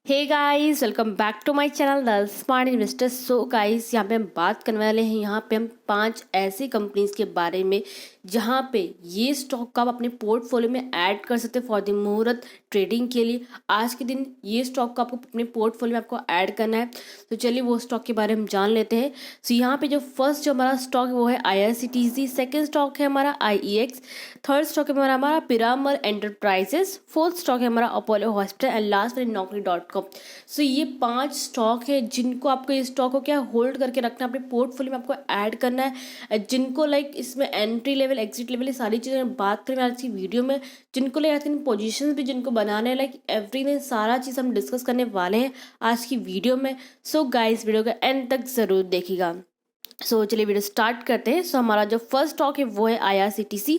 Hey guys, welcome back to my channel the smart investor. So guys, यहाँ पे हम बात करने वाले हैं। यहाँ पे हम 5 ऐसी कंपनीज के बारे में जहाँ पे ये स्टॉक का आप अपने पोर्टफोलियो में ऐड कर सकते हैं फॉर द मुहूर्त ट्रेडिंग के लिए। आज के दिन ये स्टॉक का आपको अपने पोर्टफोलियो में आपको ऐड करना है। तो चलिए वो स्टॉक के बारे में जान लेते हैं। सो यहाँ पे जो फर्स्ट जो हमारा स्टॉक है वो है IRCTC, सेकेंड स्टॉक है हमारा IEX, थर्ड स्टॉक है हमारा पिरामल एंटरप्राइजेस, फोर्थ स्टॉक है हमारा अपोलो हॉस्पिटल एंड लास्ट में Naukri.com। सो ये 5 स्टॉक है जिनको आपको ये स्टॉक को क्या होल्ड करके रखना है, अपने पोर्टफोलियो में आपको ऐड करना है। जिनको लाइक इसमें एंट्री लेवल, एग्जिट लेवल, ये सारी चीज़ें बात करें आज की वीडियो में। जिनको लाइक पोजीशन भी जिनको बनाने हैं, लाइक एवरीथिंग, सारा चीज़ हम डिस्कस करने वाले हैं आज की वीडियो में। सो गाइस, वीडियो का एंड तक ज़रूर देखिएगा। चलिए वीडियो स्टार्ट करते हैं। हमारा जो फर्स्ट स्टॉक है वो है IRCTC।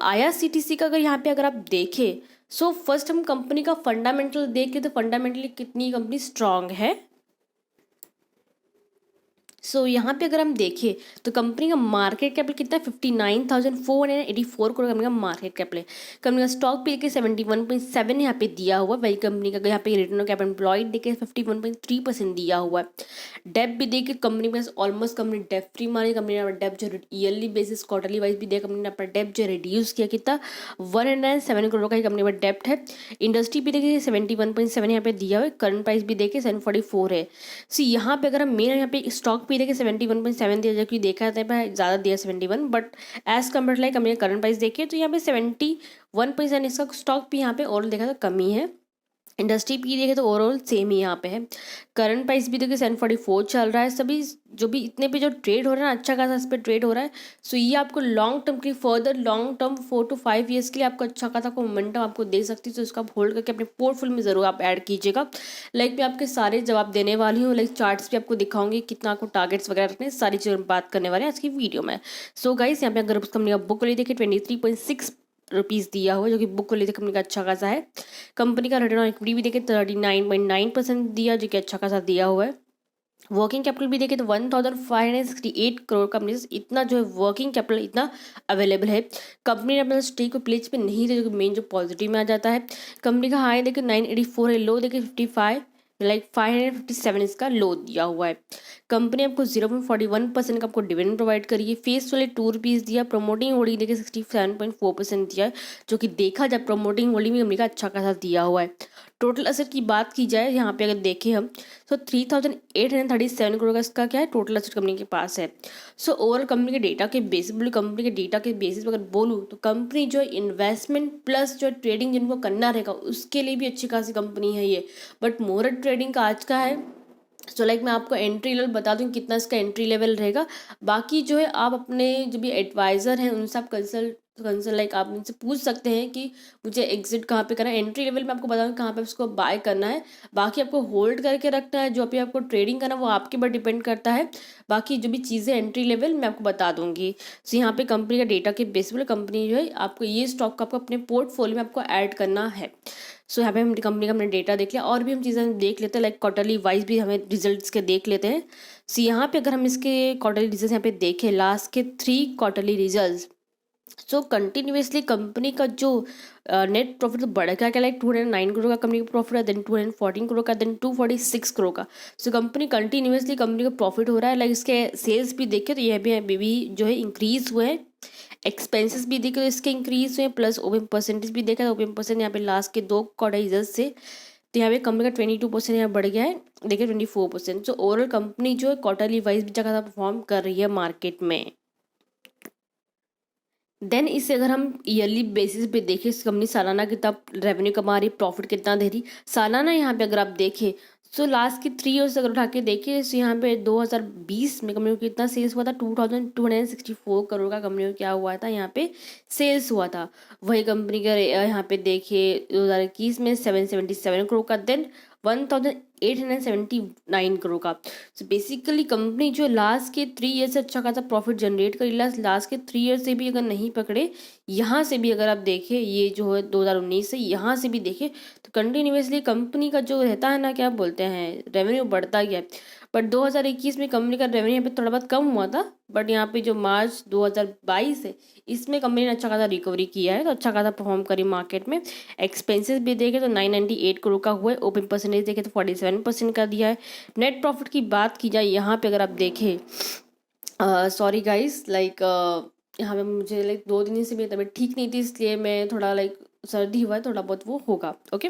IRCTC का अगर आप देखें, फर्स्ट हम कंपनी का फंडामेंटल देख के, तो फंडामेंटली कितनी कंपनी स्ट्रांग है। यहाँ पे अगर हम देखें तो कंपनी का मार्केट कैपिटल कितना है, 59,484 करोड़ कंपनी का मार्केट कैपिटल है। कंपनी का स्टॉक पे देखिए 71.7 यहाँ पे दिया हुआ है। वही कंपनी का यहाँ पे रिटर्न ऑन कैपिटल एम्प्लॉयड देखिए 51.3% दिया हुआ है। डेप भी देखिए कंपनी में ऑलमोस्ट कंपनी डेप फ्री मानी। कंपनी ने डेप जो ईयरली बेसिस, क्वार्टरली वाइज भी दिया। कंपनी ने अपना डेप जो रिड्यूस किया, कितना 107 करोड़ का ही कंपनी में डेप्ट है। इंडस्ट्री भी देखिए 71.7 यहाँ पे दिया हुआ है। करंट प्राइस भी देखिए 744 है। यहाँ पे अगर हम मेन यहाँ पे स्टॉक भी देखिए 71.7 दिया, जबकि देखा जाता है ज़्यादा दिया 71, बट एज कम्पेयर लाइक हमने करंट प्राइस देखिए तो यहाँ पे 71% इसका स्टॉक भी यहाँ पे और देखा तो कमी है। इंडस्ट्री पी देखे तो ओवरऑल सेम ही यहाँ पे है। करंट प्राइस भी देखिए 744 चल रहा है। सभी जो भी इतने पे जो ट्रेड हो रहा है ना, अच्छा खासा इस पर ट्रेड हो रहा है। ये आपको लॉन्ग टर्म के further long term 4 to 5 years के लिए आपको अच्छा खासा मोमेंटम आपको दे सकती है। तो इसका होल्ड करके अपने पोर्टफोलियो में ज़रूर आप ऐड कीजिएगा। लाइक मैं आपके सारे जवाब देने वाली हूँ, लाइक चार्ट्स भी आपको दिखाऊंगी, कितना आपको टारगेट्स वगैरह रखने, सारी चीज़ें बात करने वाले हैं आज की वीडियो में। गाइस, यहाँ पे अगर उस कंपनी का बुक वैल्यू देखिए 23.6 रुपीज़ दिया हुआ है, जो कि बुक वैल्यू कंपनी का अच्छा खासा है। कंपनी का रिटर्न ऑन इक्विटी भी देखे 39.9% दिया, जो कि अच्छा खासा दिया हुआ है। वर्किंग कैपिटल भी देखे तो 1568 करोड़ कंपनी इतना जो है वर्किंग कैपिटल इतना अवेलेबल है। कंपनी ने अपना स्टेक को प्लेज पे नहीं दिया, जो कि मेन जो पॉजिटिव में आ जाता है। कंपनी का हाई देखे 984 है, लो देखे 55, लाइक 557 इसका लो दिया हुआ है। कंपनी आपको 0.41% का आपको डिविडेंड प्रोवाइड करिए। फेस वाले 2 रुपीज़ दिया। प्रमोटिंग होल्डिंग देखिए 67.4% दिया है, जो कि देखा जाए प्रमोटिंग होल्डिंग भी कंपनी का अच्छा खासा दिया हुआ है। टोटल असेट की बात की जाए यहाँ पे अगर देखें हम, 3837 करोड़ का इसका क्या है टोटल असेट कंपनी के पास है। ओवरऑल कंपनी के डेटा के बेसिस पर अगर बोलूँ तो कंपनी जो इन्वेस्टमेंट प्लस जो ट्रेडिंग जिनको करना रहेगा उसके लिए भी अच्छी खासी कंपनी है ये। बट मुहूर्त ट्रेडिंग का आज का है। लाइक मैं आपको एंट्री लेवल बता दूं कितना इसका एंट्री लेवल रहेगा। बाकी जो है आप अपने जो भी एडवाइज़र हैं उनसे आप कंसल्ट लाइक आप उनसे पूछ सकते हैं कि मुझे एग्जिट कहाँ पे करना है। एंट्री लेवल में आपको बताऊँ कहाँ पे उसको बाय करना है। बाकी आपको होल्ड करके रखना है, जो भी आपको ट्रेडिंग करना है वो आपके ऊपर डिपेंड करता है। बाकी जो भी चीज़ें एंट्री लेवल मैं आपको बता दूंगी। यहाँ पे कंपनी का डेटा के बेस पर कंपनी जो है आपको ये स्टॉक आपको अपने पोर्टफोलियो में आपको ऐड करना है। यहाँ पे हम कंपनी का हमने डेटा देख लिया, और भी हम चीज़ें देख लेते हैं, लाइक क्वार्टरली वाइज भी हमें रिजल्ट्स के देख लेते हैं। यहाँ पे अगर हम इसके क्वार्टरली रिजल्ट्स यहाँ पे देखें, लास्ट के 3 क्वार्टरली रिजल्ट्स, कंटिन्यूसली कंपनी का जो नेट प्रॉफिट तो बढ़ गया क्या, लाइक 209 करोड़ का कंपनी का प्रॉफिट है, देन 214 करोड़ का, देन 246 करोड़ का। कंपनी कंटिन्यूसली कंपनी का प्रॉफिट हो रहा है। लाइक इसके सेल्स भी देखे तो यह भी जो है इंक्रीज हुए हैं। एक्सपेंसेस भी देखे तो इसके इंक्रीज हुए, प्लस ओपन परसेंटेज भी देखा तो ओपन परसेंट यहाँ पे लास्ट के 2 क्वार्टर रिजल्ट से तो यहाँ पे कंपनी का 22% यहाँ बढ़ गया है, देखिए 24%। ओवरऑल कंपनी जो है क्वार्टरली वाइज भी जगह परफॉर्म कर रही है मार्केट में। देन इसे अगर हम ईयरली बेसिस पे देखें, कंपनी सालाना कितना रेवेन्यू कमा रही, प्रॉफिट कितना दे रही सालाना, यहाँ पे अगर आप देखें लास्ट की 3 ईयर्स अगर उठा के देखें यहाँ पे 2020 में कंपनी को कितना सेल्स हुआ था, 2264 करोड़ का कंपनी को क्या हुआ था यहाँ पे सेल्स हुआ था। वही कंपनी का यहाँ पे देखिए 2021 में 777 करोड़ का, देन 1879 करोड़ का। बेसिकली कंपनी जो लास्ट के 3 ईयर से अच्छा खासा प्रॉफिट जनरेट करी। लास्ट के 3 ईयर से भी अगर नहीं पकड़े, यहाँ से भी अगर आप देखें, ये जो है 2019 से यहाँ से भी देखें तो कंटिन्यूसली कंपनी का जो रहता है ना, क्या बोलते हैं, रेवेन्यू बढ़ता गया है। बट 2021 में कंपनी का रेवेन्यू यहाँ पे थोड़ा बहुत कम हुआ था, बट यहाँ पे जो मार्च 2022 है इसमें कंपनी ने अच्छा खासा रिकवरी किया है, तो अच्छा खासा परफॉर्म करी मार्केट में। एक्सपेंसेस भी देखे तो 998 करोड़ का हुआ है, ओपन परसेंटेज देखे तो 47% का दिया है। नेट प्रॉफिट की बात की जाए यहाँ पे अगर आप देखें, सॉरी गाइस, लाइक यहाँ पे मुझे लाइक 2 दिन से मेरी तबीयत ठीक नहीं थी, इसलिए मैं थोड़ा लाइक सर्दी हुआ है, थोड़ा बहुत वो होगा। ओके,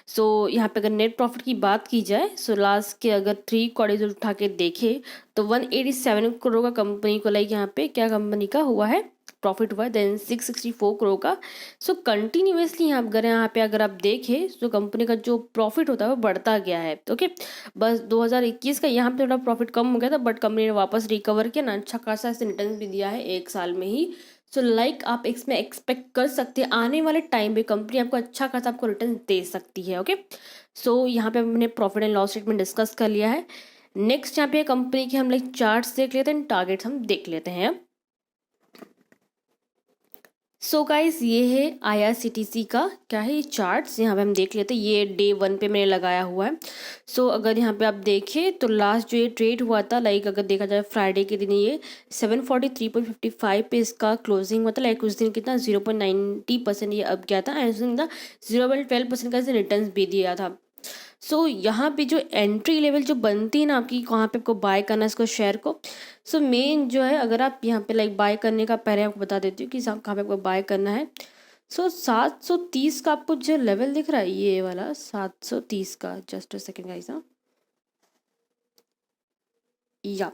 सो यहाँ पे अगर नेट प्रॉफिट की बात की जाए, सो लास्ट के अगर 3 क्वार्टर उठा के देखे तो 187 करोड़ का कंपनी को लाइक यहाँ पे क्या कंपनी का हुआ है प्रॉफिट हुआ है, देन 664 करोड़ का। सो कंटिन्यूसली यहाँ पे अगर आप देखें तो कंपनी का जो प्रॉफिट होता है वो बढ़ता गया है। ओके, बस 2021 का यहाँ पे थोड़ा प्रॉफिट कम हो गया था, बट कंपनी ने वापस रिकवर किया ना, अच्छा खासा ऐसे रिटर्न भी दिया है 1 साल में ही। सो लाइक आप इसमें एक्सपेक्ट कर सकते हैं आने वाले टाइम पे कंपनी आपको अच्छा खासा आपको रिटर्न दे सकती है। ओके, सो यहाँ पे हमने profit and loss statement discuss कर लिया है। नेक्स्ट यहाँ पे कंपनी के हम लाइक चार्ट्स देख लेते हैं, टारगेट्स हम देख लेते हैं। सो गाइस ये है IRCTC का क्या है ये चार्ट्स, यहाँ पे हम देख लेते हैं। ये डे 1 पे मैंने लगाया हुआ है। सो अगर यहाँ पे आप देखें तो लास्ट जो ये ट्रेड हुआ था, लाइक अगर देखा जाए फ्राइडे के दिन ये 743.55 पे इसका क्लोजिंग हुआ था। लाइक उस दिन कितना 0.90% ये अब गया था, एंड उस दिन 0.12% का इसे रिटर्न भी दिया था। सो यहाँ पे जो एंट्री लेवल जो बनती है ना आपकी, कहाँ पे आपको बाय करना है इसको शेयर को। सो मेन जो है अगर आप यहाँ पे लाइक बाय करने का पहले आपको बता देती हूँ कि कहाँ पे आपको बाय करना है। सो 730 का आपको जो लेवल दिख रहा है ये वाला 730 का, जस्ट अ सेकेंड गाइस। हाँ, या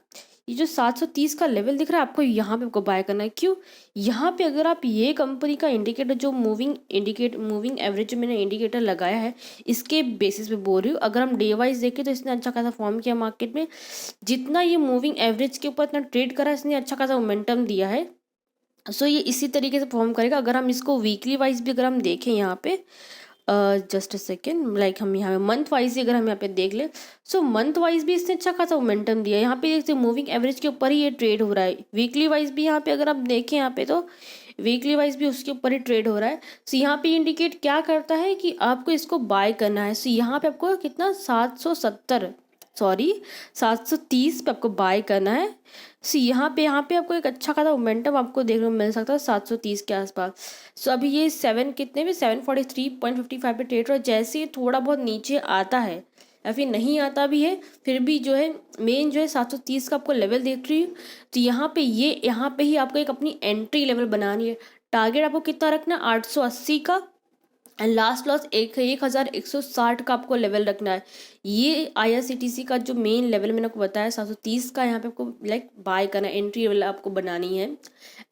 ये जो 730 का लेवल दिख रहा है आपको, यहाँ पे आपको बाय करना है। क्यों? यहाँ पे अगर आप ये कंपनी का इंडिकेटर जो मूविंग एवरेज जो मैंने इंडिकेटर लगाया है इसके बेसिस पे बोल रही हूँ। अगर हम डे वाइज देखें तो इसने अच्छा खासा फॉर्म किया मार्केट में, जितना ये मूविंग एवरेज के ऊपर इतना ट्रेड करा इसने अच्छा खासा मोमेंटम दिया है। सो ये इसी तरीके से फॉर्म करेगा। अगर हम इसको वीकली वाइज भी अगर हम देखें यहाँ पे, जस्ट अ सेकेंड, लाइक हम यहाँ पे मंथ वाइज अगर हम यहाँ पे देख ले, सो मंथ वाइज भी इसने अच्छा खासा मोमेंटम दिया है। यहाँ पे देखते मूविंग एवरेज के ऊपर ही ये ट्रेड हो रहा है। वीकली वाइज भी यहाँ पे अगर आप देखें यहाँ पे तो वीकली वाइज भी उसके ऊपर ही ट्रेड हो रहा है। सो यहाँ पे इंडिकेट क्या करता है कि आपको इसको बाय करना है। सो यहाँ पे आपको कितना 730 पे आपको बाय करना है। सो यहाँ पे आपको एक अच्छा खासा मोमेंटम आपको देखने को मिल सकता है 730 के आसपास। सो अभी ये 743.55 पे ट्रेड हो रहा है। जैसे ही थोड़ा बहुत नीचे आता है या फिर नहीं आता भी है, फिर भी जो है मेन जो है 730 का आपको लेवल देख रही हूँ। तो यहाँ पे ही आपको एक अपनी एंट्री लेवल बनानी है। टारगेट आपको कितना रखना है 880 का, एंड लास्ट लॉस 1160 का आपको लेवल रखना है। ये IRCTC का जो मेन लेवल मैंने आपको बताया 730 का, यहाँ पे आपको लाइक बाय करना है, एंट्री लेवल आपको बनानी है।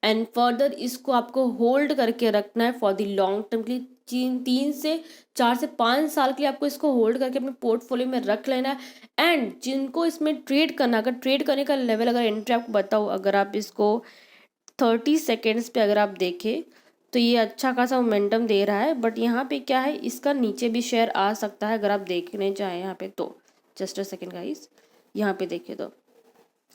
एंड फर्दर इसको आपको होल्ड करके रखना है फॉर द लॉन्ग टर्म के लिए। 3 से 4 से 5 साल के लिए आपको इसको होल्ड करके अपने पोर्टफोलियो में रख लेना है। एंड जिनको इसमें ट्रेड करना, अगर ट्रेड करने का लेवल अगर एंट्री आपको बताओ, अगर आप इसको 30 सेकेंड्स पे अगर आप देखें तो ये अच्छा खासा मोमेंटम दे रहा है। बट यहाँ पे क्या है, इसका नीचे भी शेयर आ सकता है अगर आप देखने चाहें यहाँ पे तो। जस्ट अ सेकेंड गाइस, यहाँ पे देखिए तो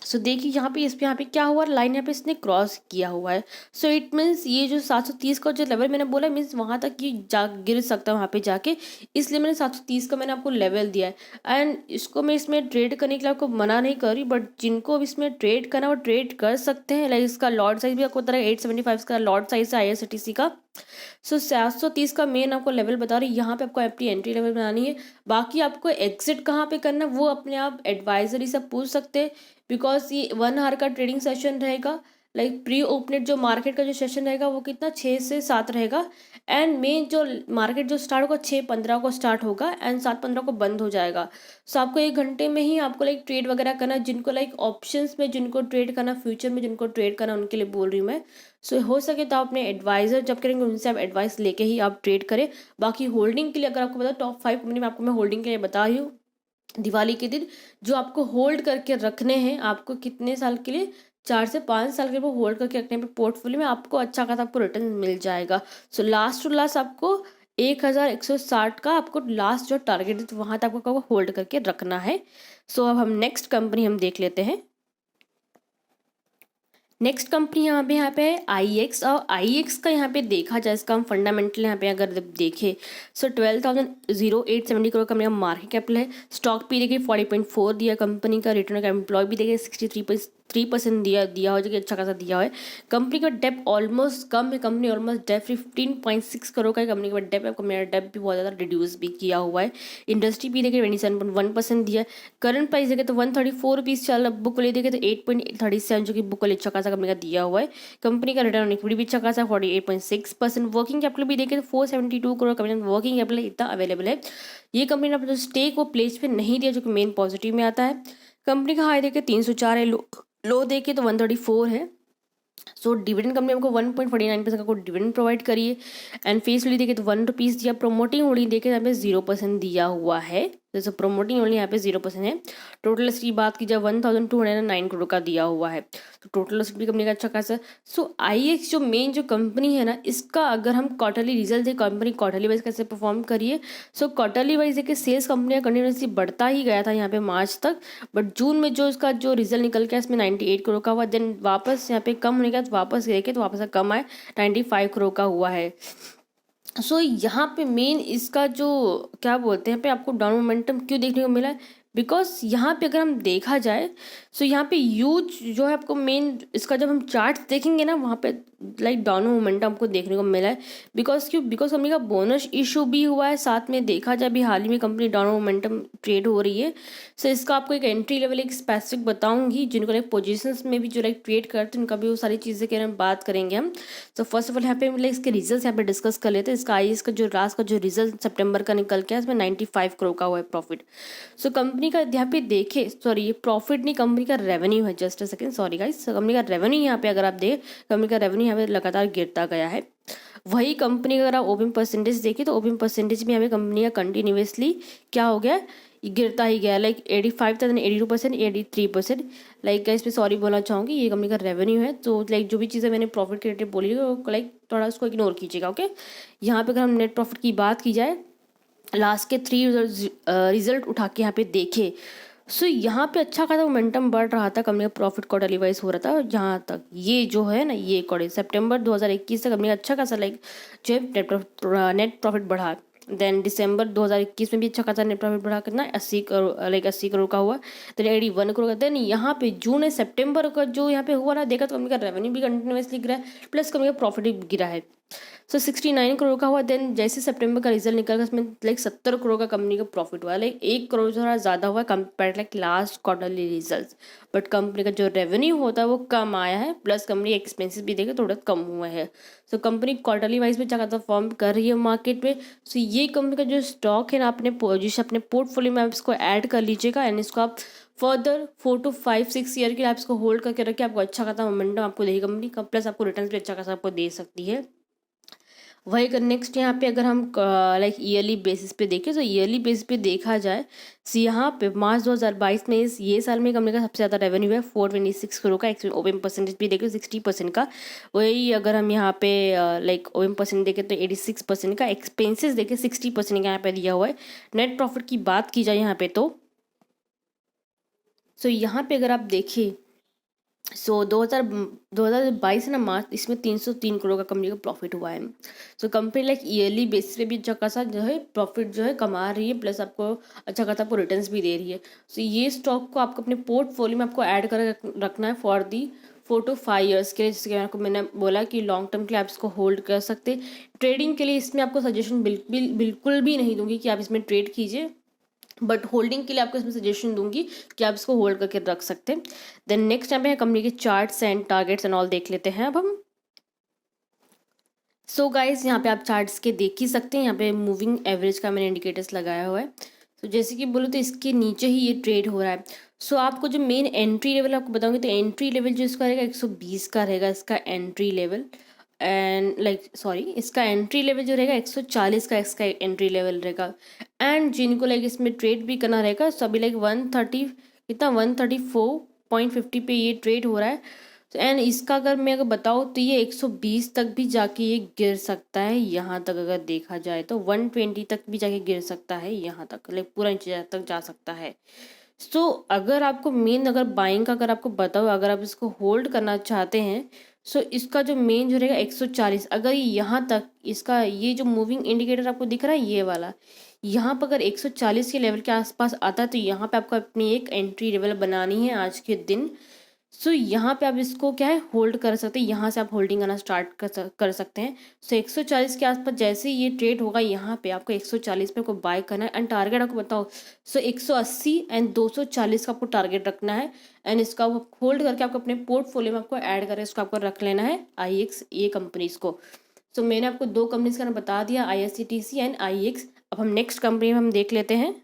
सो देखिए यहाँ पे क्या हुआ, लाइन यहाँ पे इसने क्रॉस किया हुआ है। सो इट मीन्स ये जो 730 का जो लेवल मैंने बोला मीन्स वहाँ तक ये गिर सकता है वहाँ पे जाके, इसलिए मैंने 730 का मैंने आपको लेवल दिया है। एंड इसको मैं इसमें ट्रेड करने के लिए आपको मना नहीं कर रही, बट जिनको इसमें ट्रेड करना वो ट्रेड कर सकते हैं। लाइक इसका लॉट साइज भी आपको बता रहा है 875 का लॉट साइज है IRCTC का। सो 730 का मेन आपको लेवल बता रही है, यहाँ पे आपको अपनी एंट्री लेवल बनानी है। बाकी आपको एग्जिट कहाँ पे करना है वो अपने आप एडवाइजरी से पूछ सकते हैं, बिकॉज ये 1 आवर का ट्रेडिंग सेशन रहेगा। लाइक प्री ओपनेट जो मार्केट का जो सेशन रहेगा वो कितना 6 से 7 रहेगा, एंड मेन जो मार्केट जो स्टार्ट होगा 6:15 को स्टार्ट होगा एंड 7:15 को बंद हो जाएगा। सो आपको 1 घंटे में ही आपको लाइक ट्रेड वगैरह करना है। जिनको लाइक ऑप्शंस में जिनको ट्रेड करना, फ्यूचर में जिनको ट्रेड करना, उनके लिए बोल रही हूँ मैं। सो हो सके तो आप अपने एडवाइजर जब करेंगे उनसे आप एडवाइस लेके ही आप ट्रेड करें। बाकी होल्डिंग के लिए अगर आपको पता टॉप 5 कंपनी में आपको मैं होल्डिंग के लिए बता रही हूँ, दिवाली के दिन जो आपको होल्ड करके रखने हैं, आपको कितने साल के लिए 4 से 5 साल के वो होल्ड करके रखने पे पोर्टफोलियो में आपको अच्छा खासा आपको रिटर्न मिल जाएगा। सो लास्ट टू लास्ट आपको 1160 का आपको लास्ट जो टारगेट है वहाँ तक आपको होल्ड करके रखना है। सो अब हम नेक्स्ट कंपनी हम देख लेते हैं। नेक्स्ट कंपनी यहाँ पे है आई एक्स। और आई एक्स का यहाँ पे देखा जाए, इसका हम फंडामेंटल यहाँ पे अगर देखें, सो 12,0870 करोड़ का मेरा मार्केट कैपिटल है। स्टॉक भी देखिए 40.4 दिया कंपनी का। रिटर्न ऑन एम्प्लॉय भी देखिए 63.3% दिया हो, जो कि अच्छा खासा दिया हुआ है। कंपनी का डेप ऑलमोस्ट कम है, कंपनी ऑलमोस्ट डेप 15.6 करोड़ का है कंपनी का डेप है। मेरा डेप भी बहुत ज़्यादा रिड्यूस भी किया हुआ है। इंडस्ट्री भी देखिए 27.1% दिया है। करंट प्राइस देखे तो 134 रुपीज़ चल, बुक वैल्यू देखे तो 8.37, जो कि बुक वैल्यू अच्छा खासा कंपनी का दिया हुआ है। कंपनी का रिटर्न ऑन इक्विटी भी अच्छा खासा 48.6%। वर्किंग कैपिटल भी देखे तो 472 करोड़ कंपनी का वर्किंग कैपिटल इतना अवेलेबल है। ये कंपनी ने अपना स्टेक वो प्लेस पे नहीं दिया, जो कि मेन पॉजिटिव में आता है। कंपनी का हाई देखे 304 है, लो देखे तो 134 है। सो डिविडेंड कंपनी हमको 1.49% का डिविडेंड प्रोवाइड करिए। एंड फेस वैल्यू देखे तो 1 रुपीज़ दिया। प्रोमोटिंग होल्डिंग देखे यहाँ पे 0% दिया हुआ है, जैसे प्रोमोटिंग होल्डिंग यहाँ पे 0% है। टोटल एसेट की बात की जाए 1,209 करोड़ का दिया हुआ है, तो टोटल एसेट भी कंपनी का अच्छा खासा। सो आई एक्स जो मेन जो कंपनी है ना, इसका अगर हम क्वार्टरली रिजल्ट दें, कंपनी क्वार्टरली वाइज कैसे परफॉर्म करिए। सो क्वार्टरली वाइज देखिए सेल्स कंपनी का कंटिन्यूसली बढ़ता ही गया था यहाँ पे मार्च तक, बट जून में जो इसका जो रिजल्ट निकल के इसमें 98 करोड़ का हुआ। देन वापस यहाँ पे कम होने का वापस देखे तो वापस कम आए, 95 करोड़ का हुआ है। सो यहाँ पे मेन इसका जो क्या बोलते हैं, यहाँ पे आपको डाउन मोमेंटम क्यों देखने को मिला है, बिकॉज यहाँ पे अगर हम देखा जाए, सो यहाँ पे यूज जो है आपको मेन इसका जब हम चार्ट देखेंगे ना, वहाँ पे लाइक डाउन मोमेंटम आपको देखने को मिला है। बिकॉज कंपनी का बोनस इशू भी हुआ है, साथ में देखा जाए भी हाल ही में कंपनी डाउन मोमेंटम ट्रेड हो रही है। सो इसका आपको एक एंट्री लेवल एक स्पेसिफिक बताऊंगी, जिनको लाइक पोजिशंस में भी जो लाइक ट्रेड करते हैं उनका भी वो सारी चीज़ें के बात करेंगे हम। तो फर्स्ट ऑफ ऑल यहाँ पे लाइक इसके रिजल्ट यहाँ पे डिस्कस कर लेते हैं। इसका आई का जो लास्ट का जो रिजल्ट सितंबर का निकल के इसमें 95 करोड़ का हुआ है प्रॉफिट। सो कंपनी का यहाँ पे देखे, सॉरी ये प्रॉफिट नहीं, कंपनी का रेवेन्यू है, just a second, sorry guys. Company का रेवेन्यू यहाँ पे अगर आप देखें, कंपनी का रेवेन्यू यहाँ पे लगातार गिरता गया है। वही कंपनी का अगर आप ओपन परसेंटेज देखें तो ओपन परसेंटेज में हमें कंपनी का कंटिन्यूसली क्या हो गया, गिरता ही गया, लाइक 85 था, 82%, 83%। लाइक इस पे सॉरी बोलना चाहूँगी, ये कंपनी का रेवेन्यू है। तो लाइक जो भी चीज़ें मैंने प्रॉफिट के रिलेटेड बोली वो लाइक थोड़ा उसको इग्नोर कीजिएगा, ओके। यहाँ पे अगर हम नेट प्रॉफिट की बात की जाए, लास्ट के 3 रिजल्ट उठा के यहाँ पे देखे, सो यहाँ पे अच्छा खासा मोमेंटम बढ़ रहा था, कंपनी का प्रॉफिट क्वार्टरली वाइज हो रहा था। जहाँ तक ये जो है ना, ये क्वार्टर सितंबर 2021 तक कंपनी का अच्छा खासा लाइक जो है नेट प्रॉफिट बढ़ा। देन दिसंबर 2021 में भी अच्छा खासा नेट प्रॉफिट बढ़ा, कितना 80 करोड़, लाइक 80 करोड़ का हुआ। देन 81 करोड़ का। देन यहाँ पे जून सितंबर का जो यहाँ पे हुआ ना, देखा तो कंपनी का रेवेन्यू भी कंटिन्यूसली गिरा है, प्लस कंपनी का प्रॉफिट भी गिरा है। सो 69 करोड़ का हुआ। देन जैसे सितंबर का रिजल्ट निकला, उसमें लाइक 70 करोड़ का कंपनी का प्रॉफिट हुआ, लाइक 1 करोड़ थोड़ा ज़्यादा हुआ compare like last quarterly result. But company का जो रेवेन्यू होता है वो कम आया है, प्लस कंपनी एक्सपेंसेस भी देखे थोड़ा कम हुआ है। सो कंपनी क्वार्टरली वाइज में क्या फॉर्म कर रही है मार्केट में। सो ये कंपनी का जो स्टॉक है ना, अपने पोजिशन अपने पोर्टफोलियो में आप इसको ऐड कर लीजिएगा, एंड इसको आप फर्दर 4 to 5-6 ईयर के लिए आप इसको होल्ड करके रखिए। आपको अच्छा खासा मोमेंटम आपको देगी कंपनी का, प्लस आपको रिटर्न भी अच्छा खासा आपको दे सकती है। वही अगर नेक्स्ट यहाँ पे अगर हम लाइक ईयरली बेसिस पे देखें, तो ईयरली बेसिस पे देखा जाए, तो यहाँ पे मार्च 2022 में ये साल में कंपनी का सबसे ज़्यादा रेवेन्यू है 426 करोड़ का। ओपन परसेंटेज भी देखें 60% का। वही अगर हम यहाँ पे लाइक ओपन परसेंट देखें तो 86% का। एक्सपेंसेस देखें 60% का यहाँ पे दिया हुआ है। नेट प्रॉफिट की बात की जाए यहाँ पे तो सो यहाँ पे अगर आप देखिए, सो 2022 ना मार्च, इसमें 303 करोड़ का कंपनी का प्रॉफिट हुआ है। So company like yearly basis पे भी अच्छा खासा जो है प्रॉफिट जो है कमा रही है, प्लस आपको अच्छा खासा आपको रिटर्न्स भी दे रही है। सो ये स्टॉक को आपको अपने पोर्टफोलियो में आपको ऐड कर रखना है फॉर दी 4 to 5 ईयर्स के लिए। जिसके आपको मैंने बोला कि लॉन्ग टर्म के लिए आप इसको होल्ड कर सकते। ट्रेडिंग के लिए इसमें आपको सजेशन बिल्कुल भी नहीं दूंगी कि आप इसमें ट्रेड कीजिए, बट होल्डिंग के लिए आपको इसमें सजेशन दूंगी कि आप इसको होल्ड करके रख सकते हैं। देन नेक्स्ट टाइम है कंपनी के charts and targets and all देख लेते हैं अब हम। सो गाइस यहाँ पे आप चार्ट्स के देख ही सकते हैं, यहाँ पे मूविंग एवरेज का मैंने इंडिकेटर्स लगाया हुआ है। तो जैसे कि बोलो तो इसके नीचे ही ये ट्रेड हो रहा है। सो आपको जो मेन एंट्री लेवल आपको बताऊंगी, तो एंट्री लेवल जो इसका रहेगा 120 का रहेगा इसका entry level. And like sorry, इसका एंट्री लेवल जो रहेगा 140 का इसका एंट्री लेवल रहेगा। एंड जिनको लाइक इसमें ट्रेड भी करना रहेगा, सभी लाइक 130 कितना 134.50 पे ये ट्रेड हो रहा है। एंड इसका अगर मैं अगर बताऊँ तो ये 120 तक भी जाके ये गिर सकता है। यहाँ तक अगर देखा जाए तो 120 तक भी जाके गिर सकता है, यहाँ तक लाइक पूरा नीचे तक जा सकता है। सो अगर आपको मेन अगर बाइंग का अगर आपको बताओ, अगर आप इसको होल्ड करना चाहते हैं, सो इसका जो मेन जो रहेगा 140, अगर यहाँ तक इसका ये जो मूविंग इंडिकेटर आपको दिख रहा है ये वाला, यहाँ पर अगर 140 के लेवल के आसपास आता है तो यहाँ पे आपको अपनी एक एंट्री लेवल बनानी है आज के दिन। सो यहाँ पे आप इसको क्या है होल्ड कर सकते हैं, यहाँ से आप होल्डिंग करना स्टार्ट कर सकते हैं। सो 140 के आसपास जैसे ही ये ट्रेड होगा यहाँ पे आपको 140 पे आपको बाय करना है एंड टारगेट आपको बताओ। सो 180 एंड 240 का आपको टारगेट रखना है एंड इसका वो होल्ड करके आपको अपने पोर्टफोलियो में आपको ऐड करें, इसको आपको रख लेना है IEX ये कंपनीज को। सो मैंने आपको दो कंपनीज का नाम बता दिया, IRCTC एंड IEX। अब हम नेक्स्ट कंपनी में हम देख लेते हैं।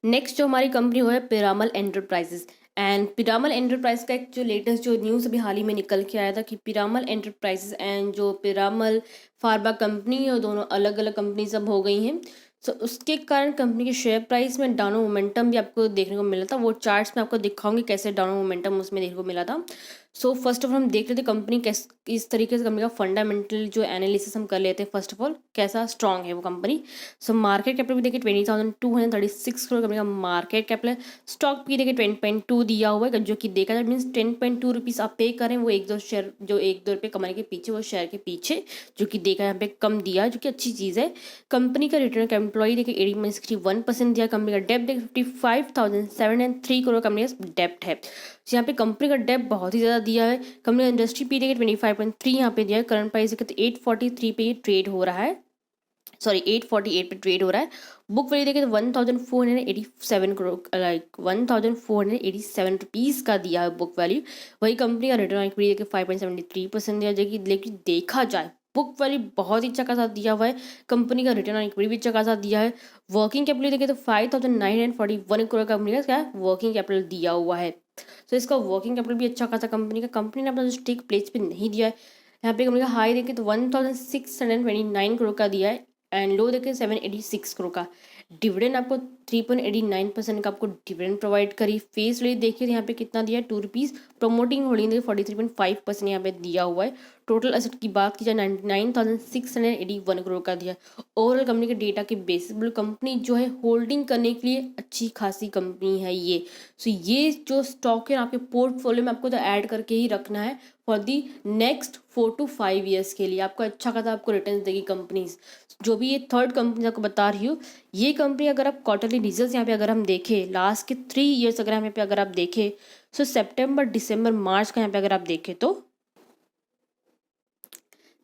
नेक्स्ट जो हमारी कंपनी वो है Piramal enterprises. And Piramal enterprise का एक जो लेटेस्ट जो न्यूज़ अभी हाल ही में निकल के आया था कि पिरामल एंटरप्राइजेस एंड जो पिरामल फार्मा कंपनी है वो दोनों अलग अलग कंपनी सब हो गई हैं। सो उसके कारण कंपनी के शेयर प्राइस में डाउन मोमेंटम भी आपको देखने को मिला था। वो चार्ट्स में आपको दिखाऊंगी कैसे डाउन मोमेंटम उसमें देखने को मिला था। सो फर्स्ट ऑफ ऑल हम देख लेते कंपनी किस तरीके से कंपनी का फंडामेंटल जो एनालिसिस हम कर लेते हैं। फर्स्ट ऑफ ऑल कैसा स्ट्रॉन्ग है वो कंपनी। सो मार्केट कैपिटल भी देखिए 20,236 करोड़ कंपनी का मार्केट कैपिटल है। स्टॉक भी देखिए 20.2 दिया हुआ है, जो कि देखा जाए मीन्स 10.2 रुपीज़ आप पे करें वो एक दो शेयर जो एक दो रुपये कमाने के पीछे वो शेयर के पीछे जो कि देखा यहाँ पे कम दिया है, जो कि अच्छी चीज़ है। कंपनी का रिटर्न का एम्प्लॉय देखिए 61% दिया। कंपनी का डेप्ट देखिए 55,703 करोड़ कंपनी का डेप्ट है। यहाँ पे कंपनी का डेप्ट बहुत ही ज़्यादा दिया है। कंपनी का इंडस्ट्री पी देखिए 25.3 यहाँ पे दिया है। करंट प्राइस देखिए 843 पे ये ट्रेड हो रहा है, सॉरी 848 पे ट्रेड हो रहा है। बुक वैल्यू देखिए तो 1487 करोड़ लाइक 1487 रुपीज़ का दिया है बुक वैल्यू। वही कंपनी का रिटर्न इक्विटी देखिए 5.73% दिया, जो कि लेकिन देखा जाए बुक वैल्यू बहुत ही अच्छा खासा दिया हुआ है। कंपनी का रिटर्न ऑन इक्विटी भी अच्छा खासा दिया है। वर्किंग कैपिटल देखिए तो 5,941 करोड़ कंपनी का क्या वर्किंग कैपिटल दिया हुआ है। तो इसका वर्किंग कैपिटल भी अच्छा खासा कंपनी का। कंपनी ने अपना स्टेक प्लेस पे नहीं दिया है। यहाँ पे कंपनी का हाई देखिए तो 1,629 करोड़ का दिया है एंड लो देखिए 786 करोड़ का। डिविडेंड आपको 3.89% का आपको डिविडेंड प्रोवाइड करी। फेस वैल्यू देखिए यहाँ पे कितना दिया है 2 रुपीज़। प्रमोटिंग होल्डिंग देखिए 43.5% यहाँ पे दिया हुआ है। टोटल एसेट की बात की जाए 99,681 करोड़ का दिया। ओवरऑल कंपनी के डेटा के बेसिस कंपनी जो है होल्डिंग करने के लिए अच्छी खासी कंपनी है ये। सो ये जो स्टॉक है आपके पोर्टफोलियो में आपको तो ऐड करके ही रखना है for the next 4 to 5 years के लिए। आपको अच्छा खासा आपको रिटर्न देगी कंपनीज। जो भी ये थर्ड कंपनी आपको बता रही हूँ, ये कंपनी अगर आप क्वार्टरली रिजल्ट यहाँ पे अगर हम देखें लास्ट के 3 ईयर्स अगर यहाँ पे अगर आप देखें, सो सितंबर दिसंबर मार्च का यहाँ पे अगर आप देखें तो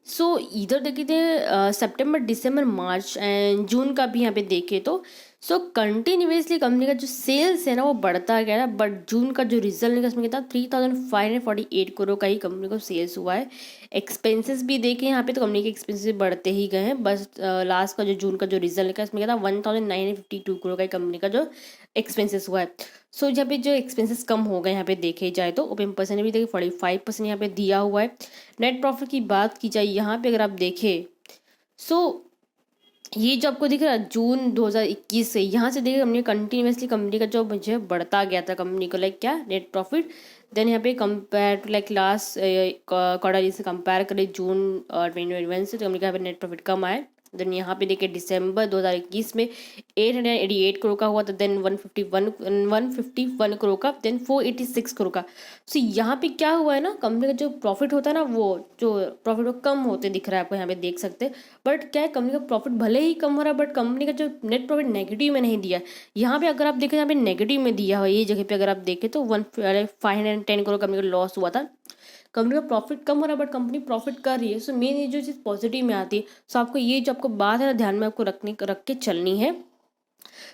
सो इधर देखिए थे सितंबर दिसंबर मार्च एंड जून का भी यहाँ पे देखे तो सो कंटिन्यूसली कंपनी का जो सेल्स है ना वो बढ़ता गया है। बट जून का जो रिजल्ट है उसमें कितना 3,548 करोड़ का ही कंपनी को सेल्स हुआ है। एक्सपेंसेस भी देखें यहाँ पे तो कंपनी के एक्सपेंसेस बढ़ते ही गए हैं। बस लास्ट का जो जून का जो रिजल्ट है इसमें क्या था 1,952 करोड़ का ही कंपनी का जो एक्सपेंसेस हुआ है। सो यहाँ पे जो एक्सपेंसेस कम हो गए यहाँ पे देखे जाए तो ओपन परसेंट भी देखिए 45% यहाँ पे दिया हुआ है। नेट प्रॉफिट की बात की जाए यहाँ पे अगर आप देखें, सो ये जो आपको दिख रहा है जून 2021 से यहाँ से देखिए हमने कंटिन्यूसली कंपनी का जो मुझे बढ़ता गया था कंपनी को लाइक क्या नेट प्रॉफिट। देन यहाँ पे compare to like last quarter से कंपेयर करें जून 2021 से तो कंपनी का यहाँ पे नेट प्रॉफिट कम आया। देन यहाँ पे देखिए दिसंबर 2021 में 888 करोड़ का हुआ था। देन 151 करोड़ का, देन 486 करोड़ का। सो यहाँ पे क्या हुआ है ना कंपनी का जो प्रॉफिट होता है ना वो जो प्रॉफिट वो कम होते दिख रहा है आपको यहाँ पे देख सकते हैं। बट क्या है कंपनी का प्रॉफिट भले ही कम हो रहा है बट कंपनी का जो नेट प्रॉफिट नेगेटिव में नहीं दिया है। यहाँ पे अगर आप देखें यहाँ पे नेगेटिव में दिया हुआ ये जगह पे अगर आप देखें तो 510 करोड़ कंपनी का लॉस हुआ था। कंपनी का प्रॉफिट कम हो रहा है बट कंपनी प्रॉफिट कर रही है। सो मेन ये जो चीज़ पॉजिटिव में आती है। सो आपको ये जो आपको बात है ना ध्यान में आपको रख के चलनी है।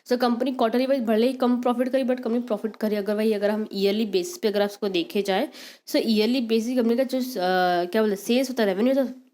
सो कंपनी क्वार्टरली वाइज भले ही कम प्रॉफिट करी बट कंपनी प्रॉफिट करी। अगर हम ईयरली बेसिस पे अगर आप उसको देखे जाए, सो ईयरली बेसिस कंपनी का जो क्या बोलते सेल्स होता है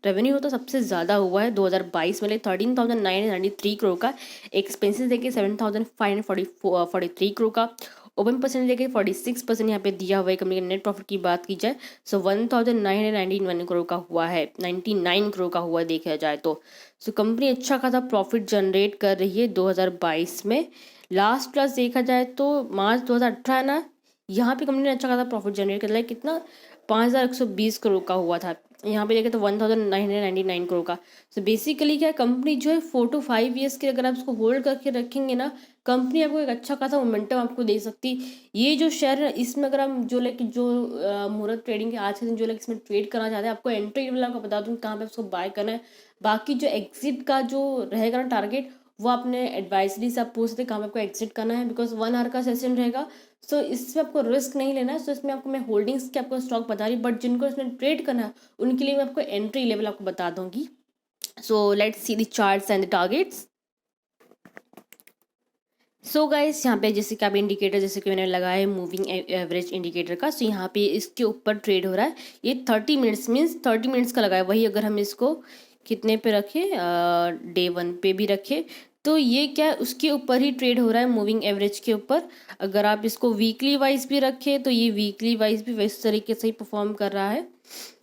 रेवेन्यू होता सबसे ज़्यादा हुआ है 2022 में 13,993 करोड़ का। एक्सपेंसेस देखिए 7,543 करोड़ का। ओपन परसेंट देखिए 46% यहाँ पे दिया हुआ है। कंपनी के नेट प्रॉफिट की बात की जाए सो 1,991 करोड़ का हुआ है, 99 करोड़ का हुआ देखा जाए तो। सो कंपनी अच्छा खासा प्रॉफिट जनरेट कर रही है 2022 में। लास्ट प्लस देखा जाए तो मार्च 2018 ना यहाँ पे कंपनी ने अच्छा खासा प्रॉफिट जनरेट कर लिया। कितना 5,120 करोड़ का हुआ था। यहाँ पे देखें तो 1999 करोड़ का। सो बेसिकली क्या है, कंपनी जो है 4 to 5 ईयर्स के अगर आप इसको होल्ड करके रखेंगे ना, कंपनी आपको एक अच्छा खासा मोमेंटम आपको दे सकती। ये जो शेयर है इसमें अगर हम जो मुहूर्त ट्रेडिंग के आज के दिन जो इसमें ट्रेड करना चाहते हैं, आपको एंट्री लेवल आपको बता दूँ कहाँ पे उसको बाय करना है। बाकी जो एग्जिट का जो रहेगा ना टारगेट, वो आपने एडवाइजरी से आप पूछ सकते कहाँ पे आपको एग्जिट करना है, बिकॉज 1 आवर का सेशन रहेगा। सो इसमें आपको रिस्क नहीं लेना है। सो इसमें आपको मैं होल्डिंग्स के आपको स्टॉक बता रही हूँ, बट जिनको इसमें ट्रेड करना है उनके लिए मैं आपको एंट्री लेवल आपको बता दूंगी। सो let's see the charts and the targets. So guys यहाँ पे जैसे कि आप इंडिकेटर जैसे कि मैंने लगाया है मूविंग एवरेज इंडिकेटर का, सो यहाँ पे इसके ऊपर ट्रेड हो रहा है। ये 30 मिनट्स मीन्स 30 मिनट्स का लगा है। वही अगर हम इसको कितने पे रखें, डे 1 पे भी रखें तो ये क्या है, उसके ऊपर ही ट्रेड हो रहा है मूविंग एवरेज के ऊपर। अगर आप इसको वीकली वाइज भी रखें तो ये वीकली वाइज भी वैसे तरीके से ही परफॉर्म कर रहा है।